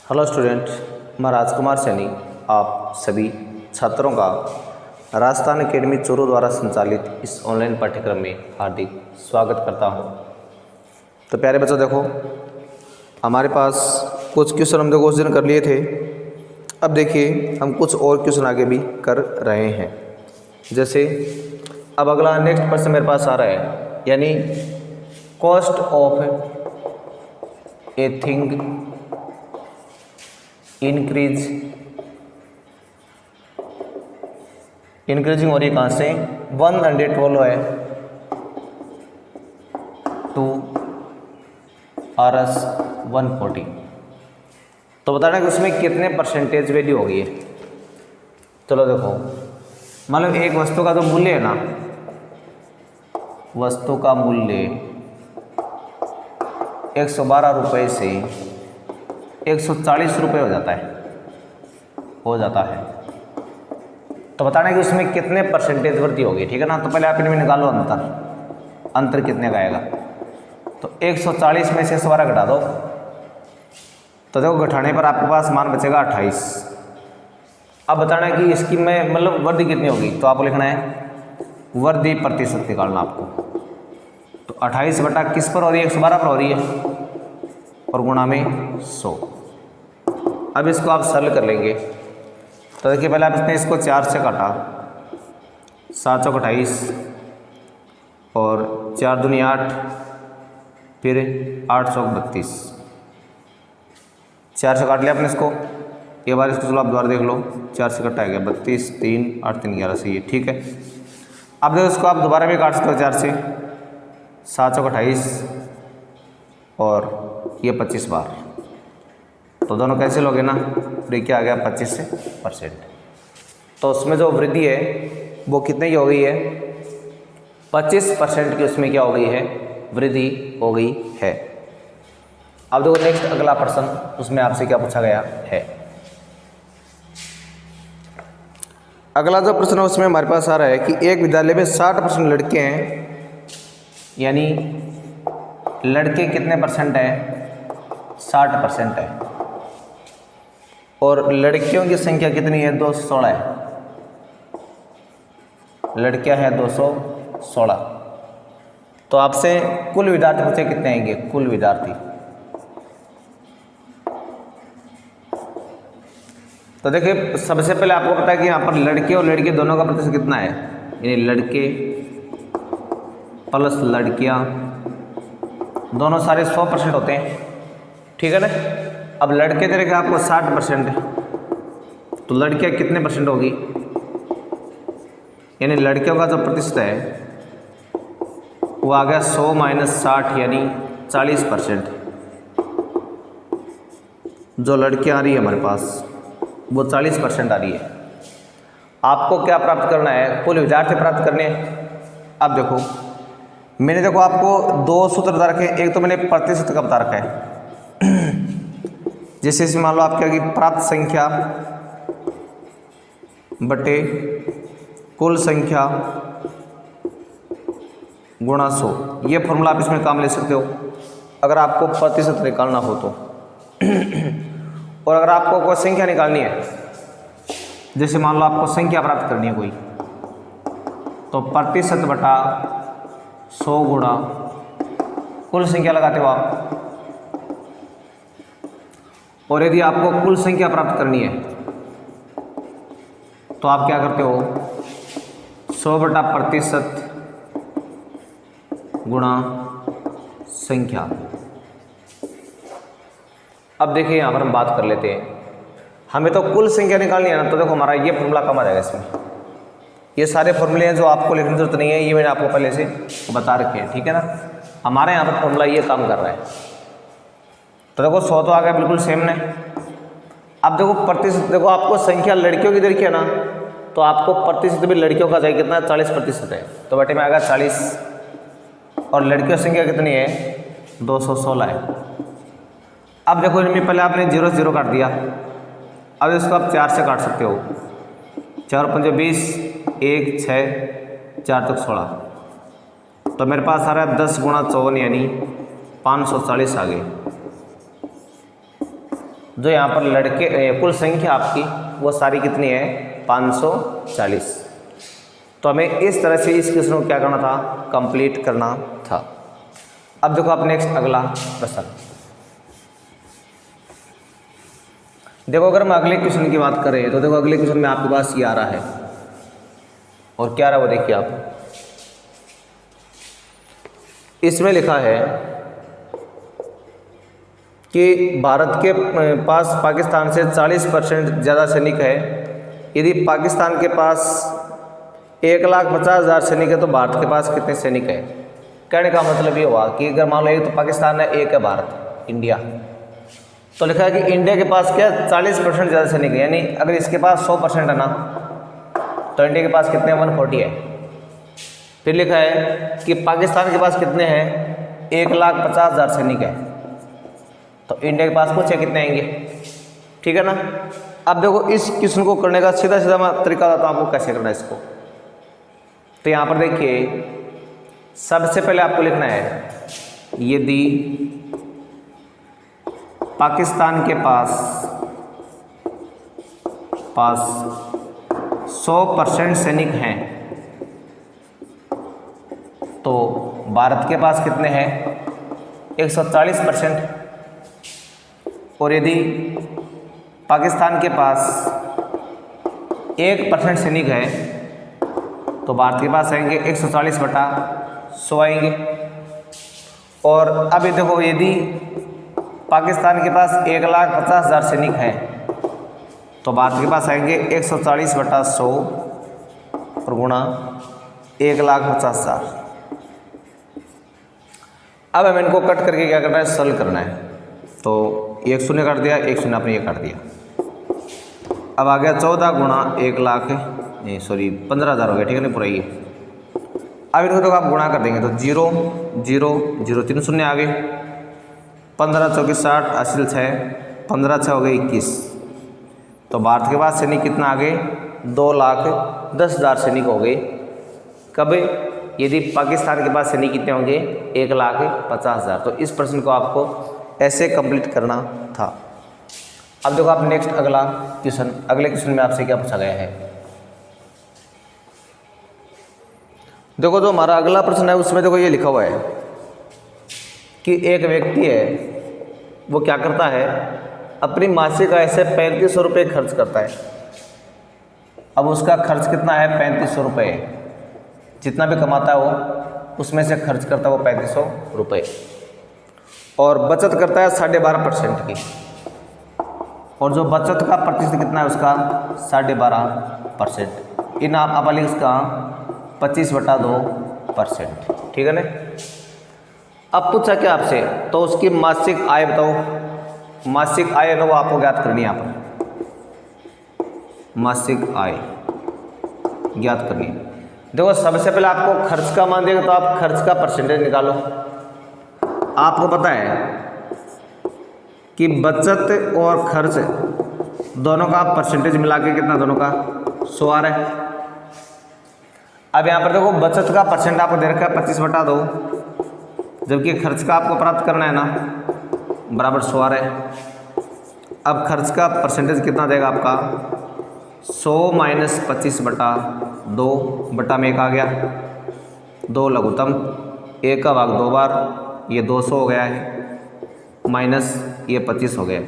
Hello student, मैं राजकुमार सैनी आप सभी छात्रों का राजस्थान एकेडमी चूरू द्वारा संचालित इस ऑनलाइन पाठ्यक्रम में हार्दिक स्वागत करता हूं। तो प्यारे बच्चों, देखो हमारे पास कुछ क्वेश्चन हमने उस दिन कर लिए थे। अब देखिए हम कुछ और क्वेश्चन आगे भी कर रहे हैं। जैसे अब अगला नेक्स्ट प्रश्न मेरे पास आ रहा है, यानी cost of a thing increasing हो रही है कहाँ से, 112 है टू RS 140। तो बताना कि उसमें कितने परसेंटेज वैल्यू हो गई है। चलो देखो, मतलब एक वस्तु का जो मूल्य है ना, वस्तु का मूल्य 112 रुपये से 140 रुपये हो जाता है। तो बताना कि उसमें कितने परसेंटेज वृद्धि होगी, ठीक है ना। तो पहले आप इनमें निकालो अंतर कितने का आएगा। तो 140 में से 112 घटा दो, तो देखो घटाने पर आपके पास मान बचेगा 28। अब बताना कि इसकी में मतलब वृद्धि कितनी होगी, तो आपको लिखना है वृद्धि प्रतिशत निकालना आपको। तो 28 बटा किस पर हो रही है, 112 पर हो रही है, और गुणा में 100। अब इसको आप सरल कर लेंगे। तो देखिए पहले आप इसको 4 से काटा, 7 चौक 28 और 4 दूनी 8, फिर 8 चौक 32। 4 से काट लिया आपने इसको। एक बार इसको चलो आप दोबारा देख लो, 4 से कटा गया 32, 3 8 3 11 सही है, ठीक है। अब देखो इसको आप दोबारा भी काट सकते हो 4 से, 7 चौक 28 और ये 25 बार, तो दोनों कैंसिल हो गए ना, तो क्या आ गया 25%। तो उसमें जो वृद्धि है वो कितने की हो गई है, 25% की उसमें क्या हो गई है, वृद्धि हो गई है। अब देखो नेक्स्ट अगला प्रश्न, उसमें आपसे क्या पूछा गया है। अगला जो प्रश्न है उसमें हमारे पास आ रहा है कि एक विद्यालय में 60% लड़के हैं, यानी लड़के कितने परसेंट हैं, 60% है, और लड़कियों की संख्या कितनी है, 216 है। लड़कियां हैं 216। तो आपसे कुल विद्यार्थी पूछे कितने आएंगे, कुल विद्यार्थी। तो देखिए सबसे पहले आपको पता है कि यहाँ पर लड़के और लड़की दोनों का प्रतिशत कितना है, यानी लड़के प्लस लड़कियाँ दोनों सारे 100% होते हैं, ठीक है ना। अब लड़के दे रखे आपको 60% है, तो लड़कियां कितने परसेंट होगी, यानी लड़कियों का जो प्रतिशत है वो आ गया 100 - 60 यानी 40%। जो लड़कियां आ रही है हमारे पास वो 40% आ रही है। आपको क्या प्राप्त करना है, कुल विद्यार्थी प्राप्त करने हैं। अब देखो मैंने देखो आपको 2 सूत्र बता रखे हैं। एक तो मैंने प्रतिशत का बता रखा है, जैसे इसमें मान लो आप क्या कि प्राप्त संख्या बटे कुल संख्या गुणा 100। ये फॉर्मूला आप इसमें काम ले सकते हो अगर आपको प्रतिशत निकालना हो तो। और अगर आपको कोई संख्या निकालनी है, जैसे मान लो आपको संख्या प्राप्त करनी है कोई, तो प्रतिशत बटा 100 गुणा कुल संख्या लगाते हो आप। और यदि आपको कुल संख्या प्राप्त करनी है तो आप क्या करते हो, 100 बटा प्रतिशत गुणा संख्या। अब देखिए यहाँ पर हम बात कर लेते हैं, हमें तो कुल संख्या निकालनी है ना, तो देखो हमारा ये फॉर्मूला काम आ जाएगा इसमें। ये सारे फॉर्मूले हैं जो आपको लिखने की जरूरत नहीं है, ये मैंने आपको पहले से बता रखे हैं, ठीक है ना। हमारे यहाँ पर फॉर्मूला ये काम कर रहा है। तो देखो 100 तो आ गया बिल्कुल सेम ने। अब देखो प्रतिशत, देखो आपको संख्या लड़कियों की देखिए ना, तो आपको प्रतिशत भी लड़कियों का चाहिए कितना, 40% है, तो बटे में आएगा 40। और लड़कियों की संख्या कितनी है, 216 है। अब देखो इनमें पहले आपने 0 0 काट दिया, अब इसको आप 4 से काट सकते हो। 4 × 5 = 20, 1 6 4 तक 16। तो मेरे पास आ रहा है 10 × 54 यानी 540 आ गए। जो यहाँ पर लड़के कुल संख्या आपकी वो सारी कितनी है 540। तो हमें इस तरह से इस क्वेश्चन को क्या करना था, कंप्लीट करना था। अब देखो आप नेक्स्ट अगला प्रश्न देखो। अगर हम अगले क्वेश्चन की बात करें तो देखो अगले क्वेश्चन में आपके पास ये आ रहा है, और क्या रहा वो देखिए आप। इसमें लिखा है कि भारत के पास पाकिस्तान से 40% ज़्यादा सैनिक है। यदि पाकिस्तान के पास 1,50,000 सैनिक है तो भारत के पास कितने सैनिक है। कहने का मतलब ये हुआ कि अगर मान लो एक तो पाकिस्तान है, एक है भारत इंडिया, तो लिखा है कि इंडिया के पास क्या 40% ज़्यादा सैनिक है। यानी अगर इसके पास 100% है ना, तो इंडिया के पास कितने 140 है। फिर लिखा है कि पाकिस्तान के पास कितने हैं 1,50,000 सैनिक है, तो इंडिया के पास कुछ है कितने आएंगे, ठीक है ना। अब देखो इस क्वेश्चन को करने का सीधा सीधा मैं तरीका बताता हूँ आपको कैसे करना है इसको। तो यहाँ पर देखिए सबसे पहले आपको लिखना है यदि पाकिस्तान के पास 100% सैनिक हैं तो भारत के पास कितने हैं 140%। और यदि पाकिस्तान के पास 1% सैनिक है तो भारत के पास आएंगे 140/100 आएंगे। और अब ये देखो यदि पाकिस्तान के पास 1,50,000 सैनिक हैं तो भारत के पास आएंगे 140/100 और गुणा 1,50,000। अब हमें इनको कट करके क्या करना है, सॉल्व करना है। तो 1 शून्य काट दिया, 1 शून्य आपने ये काट दिया। अब आ गया 14 गुणा 15,000 हो गया, ठीक है ना पूरा ये। अब इनको तो आप गुणा कर देंगे तो 0 0 0 3 शून्य आ गए, 15 चौके 60 80 6 15 6 हो गए 21। तो भारत के पास सैनिक कितना आ गए 2,10,000 सैनिक हो गए। कब, यदि पाकिस्तान के पास सैनिक कितने होंगे 1,50,000। तो इस प्रश्न को आपको ऐसे कंप्लीट करना था। अब देखो आप नेक्स्ट अगला क्वेश्चन, अगले क्वेश्चन में आपसे क्या पूछा गया है। देखो जो हमारा अगला प्रश्न है उसमें देखो ये लिखा हुआ है कि एक व्यक्ति है वो क्या करता है अपनी मासिक आय से 3500 रुपये खर्च करता है। अब उसका खर्च कितना है 3500 रुपये, जितना भी कमाता है वो उसमें से खर्च करता है वो 3500 रुपये, और बचत करता है 12.5% की। और जो बचत का प्रतिशत कितना है उसका 12.5%। इन आप लिख इसका 25/2%, ठीक है ना। अब पूछा क्या आपसे, तो उसकी मासिक आय बताओ। मासिक आय ना वो आपको ज्ञात करनी है। यहाँ पर मासिक आय ज्ञात करनी है। देखो सबसे पहले आपको खर्च का मान देगा तो आप खर्च का परसेंटेज निकालो। आपको पता है कि बचत और खर्च दोनों का परसेंटेज मिला के कितना, दोनों का 100 आ रहा है। अब यहाँ पर देखो बचत का परसेंट आपको दे रखा है 25/2, जबकि खर्च का आपको प्राप्त करना है ना बराबर 100 आ रहा है। अब खर्च का परसेंटेज कितना देगा आपका 100 - 25/2 बटा में 1 आ गया, 2 लघुत्तम, 1 का भाग 2 बार, ये 200 हो गया है, माइनस ये 25 हो गया।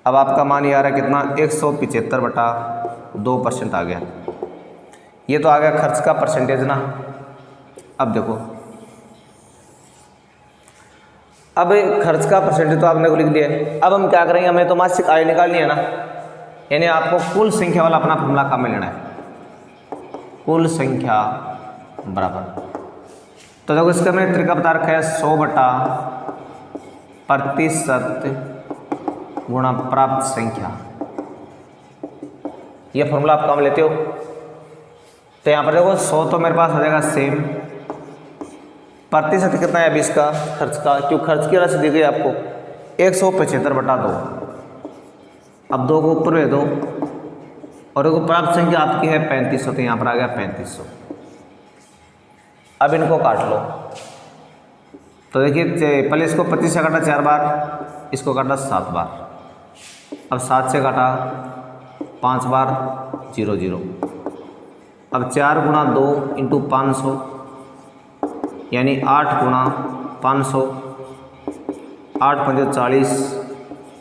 अब आपका मान ये आ रहा है कितना 175/2% आ गया। ये तो आ गया खर्च का परसेंटेज ना। अब देखो अब खर्च का परसेंटेज तो आपने को लिख दिया है। अब हम क्या करेंगे, हमें तो मासिक आय निकालनी है ना, यानी आपको कुल संख्या वाला अपना फॉर्मूला काम में लेना है। कुल संख्या बराबर, तो देखो इसका मैंने तरीका बता रखा है 100/प्रतिशत गुणा प्राप्त संख्या। ये फॉर्मूला आप काम लेते हो। तो यहाँ पर देखो 100 तो मेरे पास आ जाएगा सेम, प्रतिशत कितना है अभी इसका खर्च का, क्यों खर्च की राशि दी गई आपको 175/2। अब 2 को ऊपर में दो और देखो प्राप्त संख्या आपकी है 3500, तो यहाँ पर आ गया 3500। अब इनको काट लो। तो देखिए पहले इसको 25 से काटा 4 बार, इसको काटा 7 बार, अब 7 से काटा 5 बार 0 0। अब 4 गुणा 2 इंटू 500 यानी 8 गुणा 500, 8 पंजे 40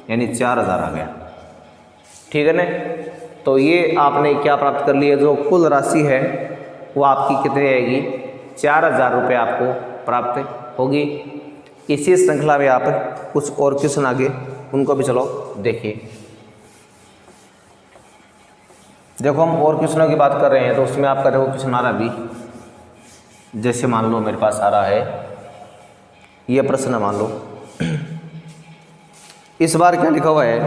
यानी 4000 आ गया। ठीक है ना। तो ये आपने क्या प्राप्त कर लिया, जो कुल राशि है वो आपकी कितनी आएगी, 4000 रुपये आपको प्राप्त होगी। इसी श्रृंखला में आप कुछ और क्वेश्चन आगे उनको भी चलो देखिए। देखो हम और क्वेश्चनों की बात कर रहे हैं तो उसमें आपका देखो क्वेश्चन आ रहा भी, जैसे मान लो मेरे पास आ रहा है ये प्रश्न, मान लो इस बार क्या लिखा हुआ है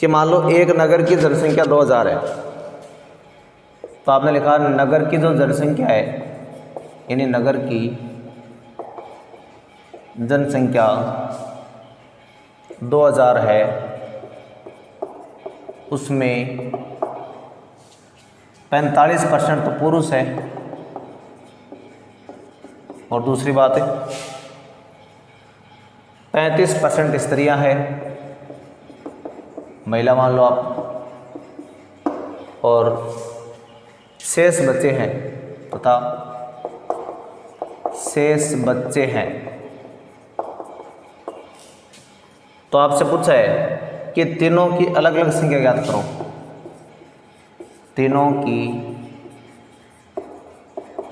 कि मान लो एक नगर की जनसंख्या 2000 है, तो आपने लिखा नगर की जो जनसंख्या है, यानी नगर की जनसंख्या 2000 है, उसमें 45% तो पुरुष है और दूसरी बात है 35% स्त्रियां हैं, महिला मान लो आप, और शेष बच्चे हैं तथा शेष बच्चे हैं। तो आपसे पूछा है कि तीनों की अलग अलग संख्या ज्ञात करो। तीनों की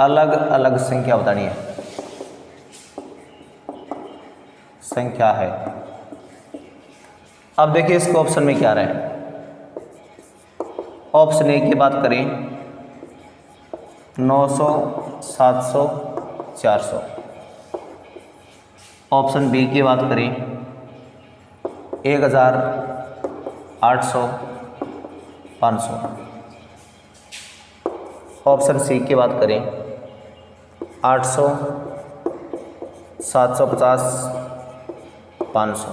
अलग अलग संख्या बतानी है, संख्या है। अब देखिए इसको ऑप्शन में क्या रहा है। ऑप्शन ए की बात करें 900, 700, 400। ऑप्शन बी की बात करें 1000, 800, 500। ऑप्शन सी की बात करें 800, 750, 500।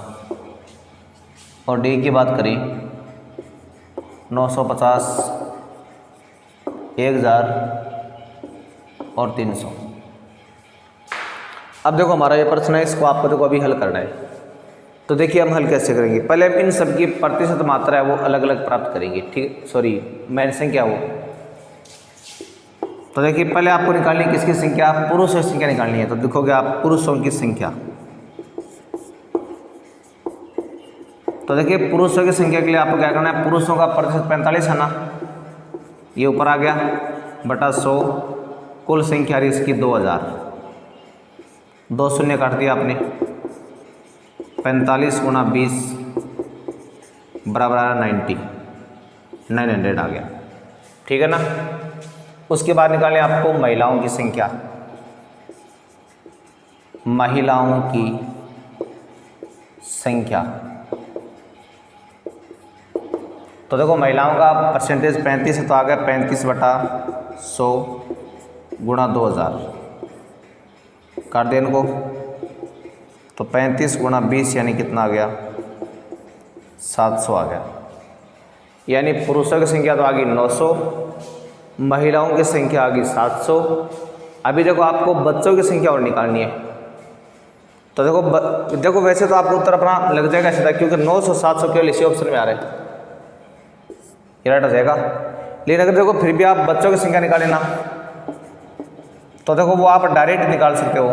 और डी की बात करें 950, 1000 और 300। अब देखो हमारा ये प्रश्न है, इसको आपको देखो अभी हल करना है। तो देखिए हम हल कैसे करेंगे, पहले हम इन सब की प्रतिशत मात्रा है वो अलग अलग प्राप्त करेंगे। ठीक, सॉरी मैन संख्या वो। तो देखिए पहले आपको निकालनी किसकी संख्या, पुरुषों की संख्या निकालनी है। तो देखोगे आप पुरुषों की संख्या। तो देखिए पुरुषों की संख्या के लिए आपको क्या करना है, पुरुषों का प्रतिशत 45 है ना, ये ऊपर आ गया बटा 100, कुल संख्या रही इसकी 2000। 2 शून्य काट दिया आपने, 45 गुणा 20 बराबर आ 900 आ गया। ठीक है ना। उसके बाद निकालें आपको महिलाओं की संख्या। महिलाओं की संख्या, तो देखो महिलाओं का परसेंटेज 35 है, तो आ गया 35 बटा 100 गुणा 2000। काट दें इनको, तो 35 गुणा 20 यानी कितना आ गया, 700 आ गया। यानी पुरुषों की संख्या तो आ गई 900, महिलाओं की संख्या आ गई 700। अभी देखो आपको बच्चों की संख्या और निकालनी है। तो देखो वैसे तो आपको उत्तर अपना लग जाएगा सीधा, क्योंकि 900 700 केवल इसी ऑप्शन में आ रहे हैं, ये राइट हो जाएगा। लेकिन अगर देखो फिर भी आप बच्चों की संख्या निकालें ना, तो देखो वो आप डायरेक्ट निकाल सकते हो।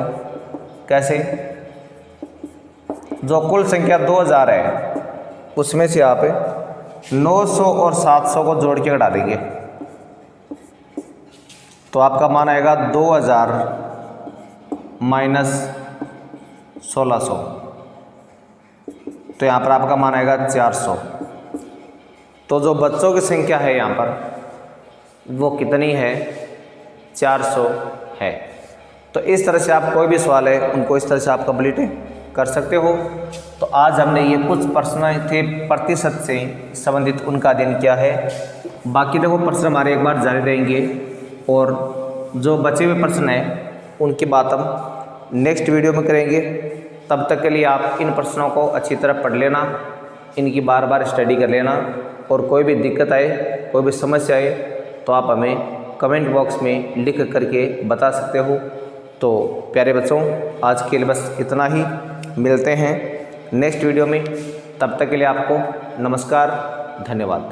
कैसे, जो कुल संख्या 2000 है उसमें से आप 900 और 700 को जोड़ के घटा देंगे, तो आपका मान आएगा 2000 माइनस 1600। तो यहाँ पर आपका मान आएगा 400। तो जो बच्चों की संख्या है यहाँ पर वो कितनी है, 400 है। तो इस तरह से आप कोई भी सवाल है उनको इस तरह से आप कंप्लीट कर सकते हो। तो आज हमने ये कुछ प्रश्न थे प्रतिशत से संबंधित, उनका अध्ययन किया है। बाकी देखो प्रश्न हमारे एक बार जारी रहेंगे, और जो बचे हुए प्रश्न हैं उनकी बात हम नेक्स्ट वीडियो में करेंगे। तब तक के लिए आप इन प्रश्नों को अच्छी तरह पढ़ लेना, इनकी बार बार स्टडी कर लेना, और कोई भी दिक्कत आए, कोई भी समस्या आए तो आप हमें कमेंट बॉक्स में लिख करके बता सकते हो। तो प्यारे बच्चों, आज के लिए बस इतना ही। मिलते हैं नेक्स्ट वीडियो में। तब तक के लिए आपको नमस्कार, धन्यवाद।